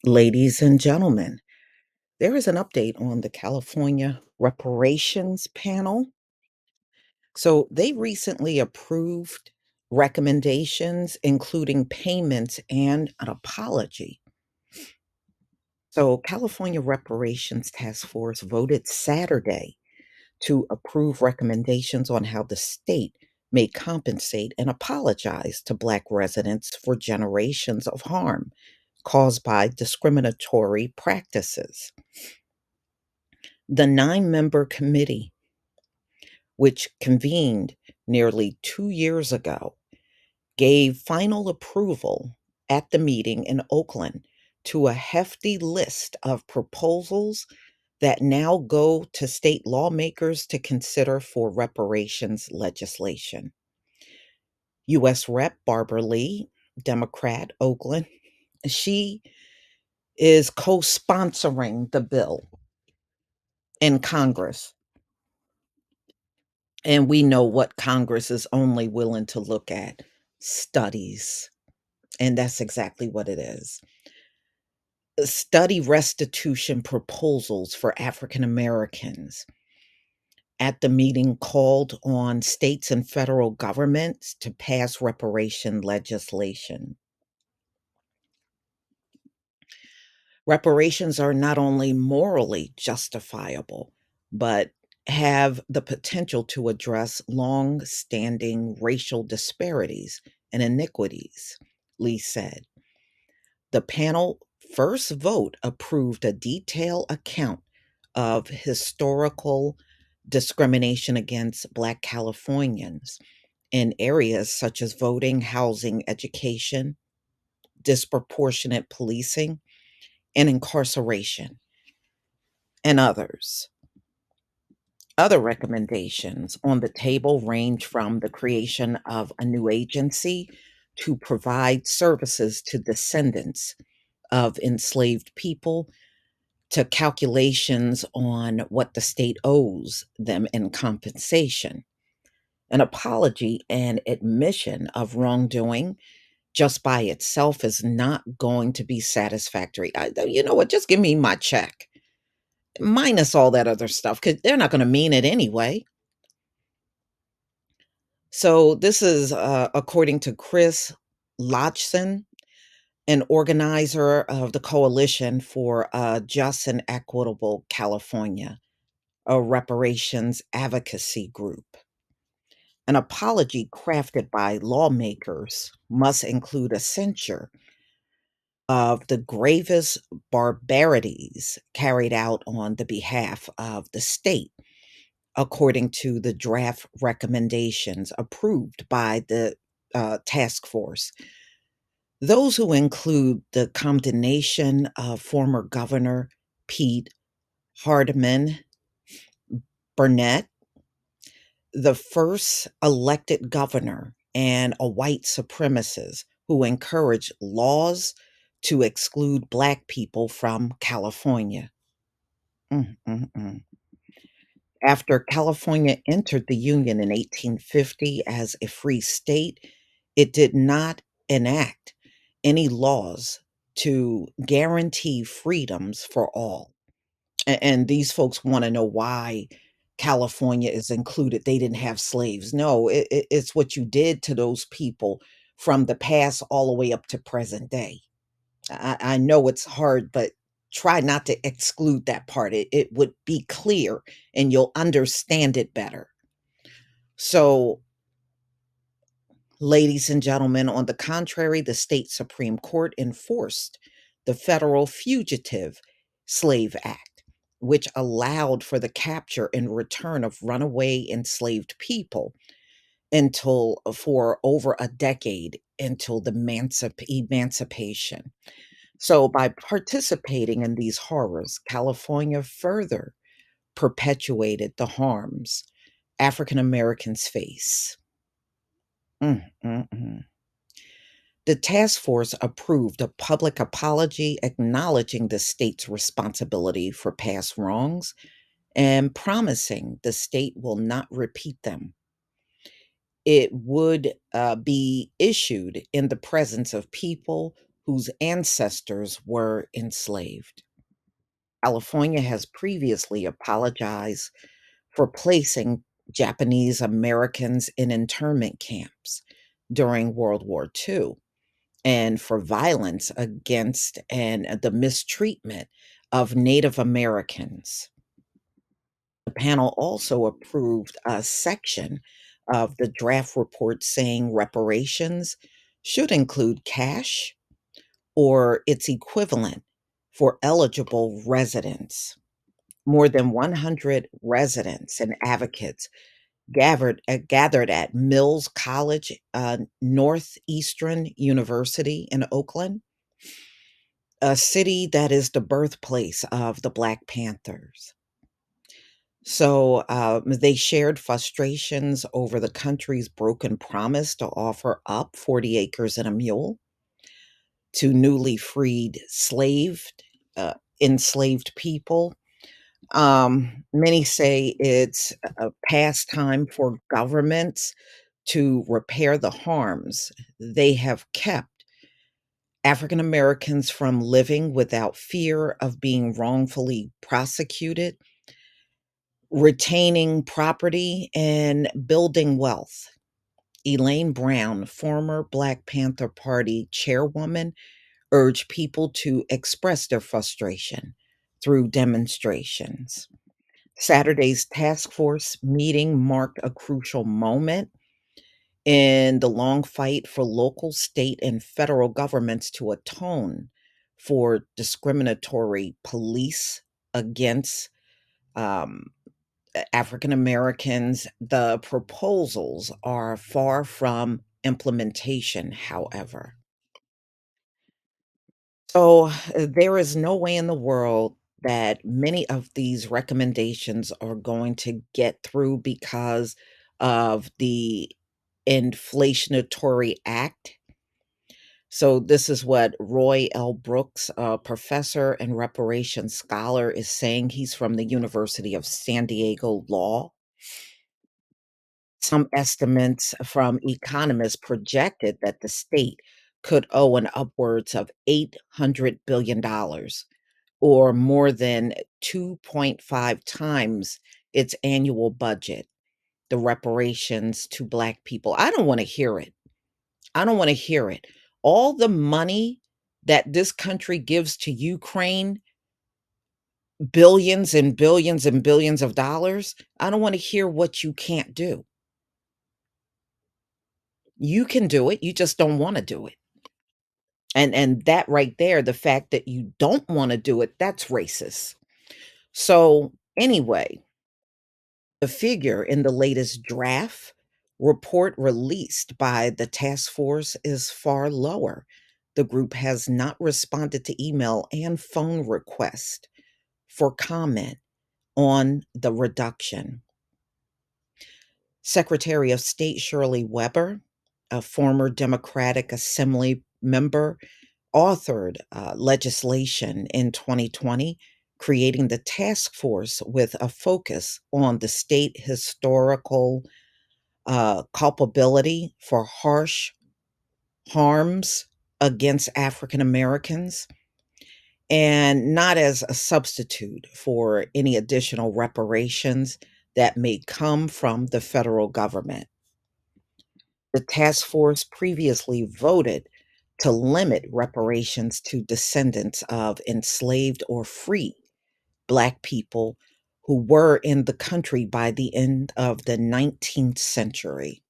Ladies and gentlemen, there is an update on the California reparations panel. So they recently approved recommendations, including payments and an apology. So, California Reparations Task Force voted Saturday to approve recommendations on how the state may compensate and apologize to Black residents for generations of harm caused by discriminatory practices. The nine-member committee, which convened nearly 2 years ago, gave final approval at the meeting in Oakland to a hefty list of proposals that now go to state lawmakers to consider for reparations legislation. U.S. Rep. Barbara Lee, Democrat, Oakland, she is co sponsoring the bill in Congress. And we know what Congress is only willing to look at studies. And that's exactly what it is. Study restitution proposals for African Americans at the meeting called on states and federal governments to pass reparation legislation. Reparations are not only morally justifiable, but have the potential to address long standing racial disparities and iniquities, Lee said. The panel first vote approved a detailed account of historical discrimination against Black Californians in areas such as voting, housing, education, disproportionate policing, and incarceration, and others. Other recommendations on the table range from the creation of a new agency to provide services to descendants of enslaved people to calculations on what the state owes them in compensation. An apology and admission of wrongdoing just by itself is not going to be satisfactory. You know what? Just give me my check, minus all that other stuff, because they're not going to mean it anyway. So, this is according to Chris Lodgson, an organizer of the Coalition for a Just and Equitable California, a reparations advocacy group. An apology crafted by lawmakers must include a censure of the gravest barbarities carried out on the behalf of the state, according to the draft recommendations approved by the task force. Those who include the condemnation of former Governor Pete Hardman Burnett, the first elected governor and a white supremacist who encouraged laws to exclude Black people from California. Mm, mm, mm. After California entered the Union in 1850 as a free state, it did not enact any laws to guarantee freedoms for all. And these folks want to know why California is included. They didn't have slaves. No, it's what you did to those people from the past all the way up to present day. I know it's hard, but try not to exclude that part. It would be clear and you'll understand it better. So, ladies and gentlemen, on the contrary, the state Supreme Court enforced the Federal Fugitive Slave Act, which allowed for the capture and return of runaway enslaved people until for over a decade until the emancipation. So, by participating in these horrors, California further perpetuated the harms African Americans face. Mm, mm, mm. The task force approved a public apology acknowledging the state's responsibility for past wrongs and promising the state will not repeat them. It would be issued in the presence of people whose ancestors were enslaved. California has previously apologized for placing Japanese Americans in internment camps during World War II and for violence against and the mistreatment of Native Americans. The panel also approved a section of the draft report saying reparations should include cash or its equivalent for eligible residents. More than 100 residents and advocates gathered at Mills College, Northeastern University in Oakland, a city that is the birthplace of the Black Panthers. So they shared frustrations over the country's broken promise to offer up 40 acres and a mule to newly freed enslaved people. Many say it's a pastime for governments to repair the harms they have kept African Americans from living without fear of being wrongfully prosecuted, retaining property, and building wealth. Elaine Brown, former Black Panther Party chairwoman, urged people to express their frustration through demonstrations. Saturday's task force meeting marked a crucial moment in the long fight for local, state, and federal governments to atone for discriminatory police against um, African Americans. The proposals are far from implementation, however. So there is no way in the world that many of these recommendations are going to get through because of the Inflationatory Act. So this is what Roy L. Brooks, a professor and reparations scholar, is saying. He's from the University of San Diego Law. Some estimates from economists projected that the state could owe an upwards of $800 billion, or more than 2.5 times its annual budget, the reparations to Black people. I don't want to hear it. I don't want to hear it. All the money that this country gives to Ukraine, billions and billions and billions of dollars, I don't want to hear what you can't do. You can do it, you just don't wanna do it. And that right there, the fact that you don't wanna do it, that's racist. So, anyway, the figure in the latest draft report released by the task force is far lower. The group has not responded to email and phone requests for comment on the reduction. Secretary of State Shirley Weber, a former Democratic Assembly member, authored legislation in 2020 creating the task force with a focus on the state historical culpability for harsh harms against African Americans and not as a substitute for any additional reparations that may come from the federal government. The task force previously voted to limit reparations to descendants of enslaved or free Black people who were in the country by the end of the 19th century.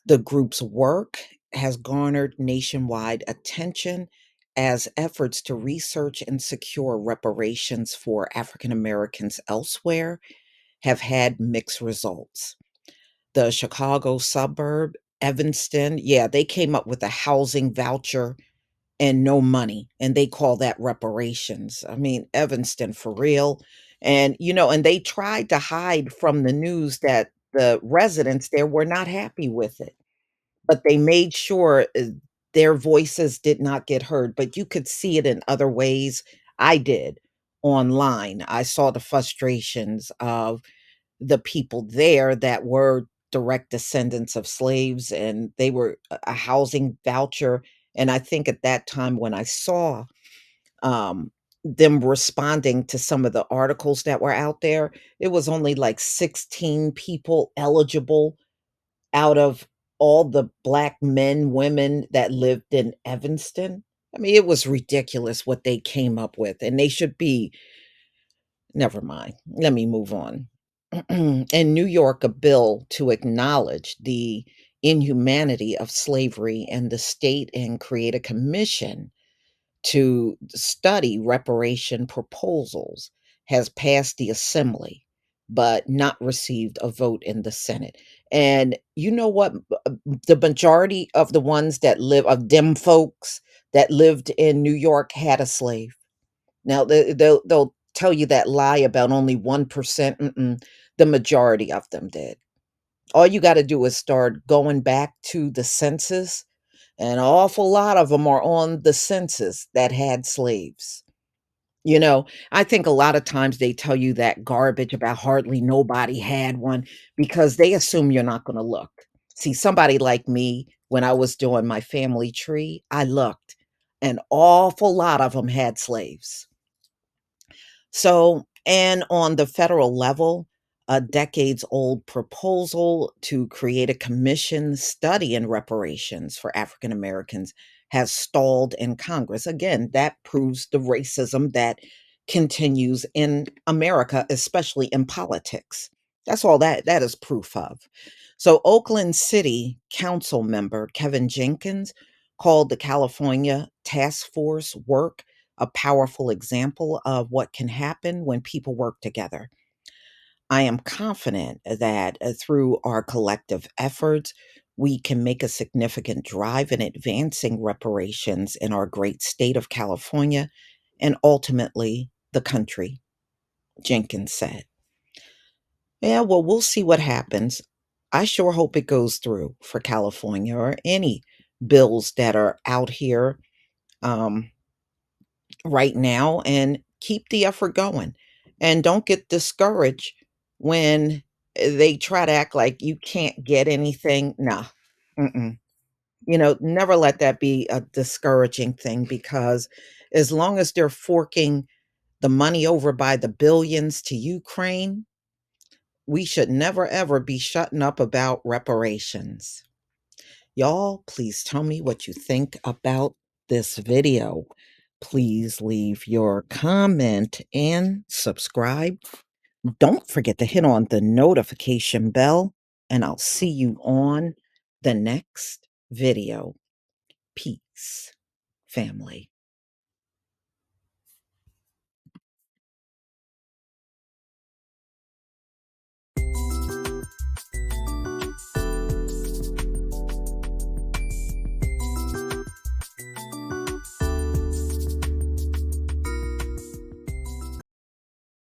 The group's work has garnered nationwide attention as efforts to research and secure reparations for African Americans elsewhere have had mixed results. The Chicago suburb, Evanston, yeah, they came up with a housing voucher and no money, and they call that reparations. I mean, Evanston for real. And they tried to hide from the news that the residents there were not happy with it, but they made sure their voices did not get heard. But you could see it in other ways. I did online. I saw the frustrations of the people there that were direct descendants of slaves, and they were a housing voucher, And I think at that time when I saw, um, them responding to some of the articles that were out there, it was only like 16 people eligible out of all the Black men, women that lived in Evanston. I mean, it was ridiculous what they came up with, and they should be never mind. Let me move on. In New York, a bill to acknowledge the inhumanity of slavery and the state and create a commission to study reparation proposals has passed the assembly, but not received a vote in the Senate. And you know what? The majority of the ones that live, of them folks that lived in New York, had a slave. Now they'll tell you that lie about only 1%. Mm-mm. The majority of them did. All you got to do is start going back to the census. An awful lot of them are on the census that had slaves. You know, I think a lot of times they tell you that garbage about hardly nobody had one because they assume you're not going to look. See, somebody like me, when I was doing my family tree, I looked. An awful lot of them had slaves. So, and on the federal level, a decades old proposal to create a commission studying reparations for African Americans has stalled in Congress. Again, that proves the racism that continues in America, especially in politics. That's all that is proof of. So, Oakland City Council member Kevin Jenkins called the California Task Force work a powerful example of what can happen when people work together. I am confident that through our collective efforts, we can make a significant drive in advancing reparations in our great state of California and ultimately the country, Jenkins said. Yeah, well, we'll see what happens. I sure hope it goes through for California or any bills that are out here. Um, right now and keep the effort going. And don't get discouraged when they try to act like you can't get anything. Nah. Mm-mm. You know, never let that be a discouraging thing because as long as they're forking the money over by the billions to Ukraine, we should never ever be shutting up about reparations. Y'all, please tell me what you think about this video. Please leave your comment and subscribe. Don't forget to hit on the notification bell, and I'll see you on the next video. Peace, family.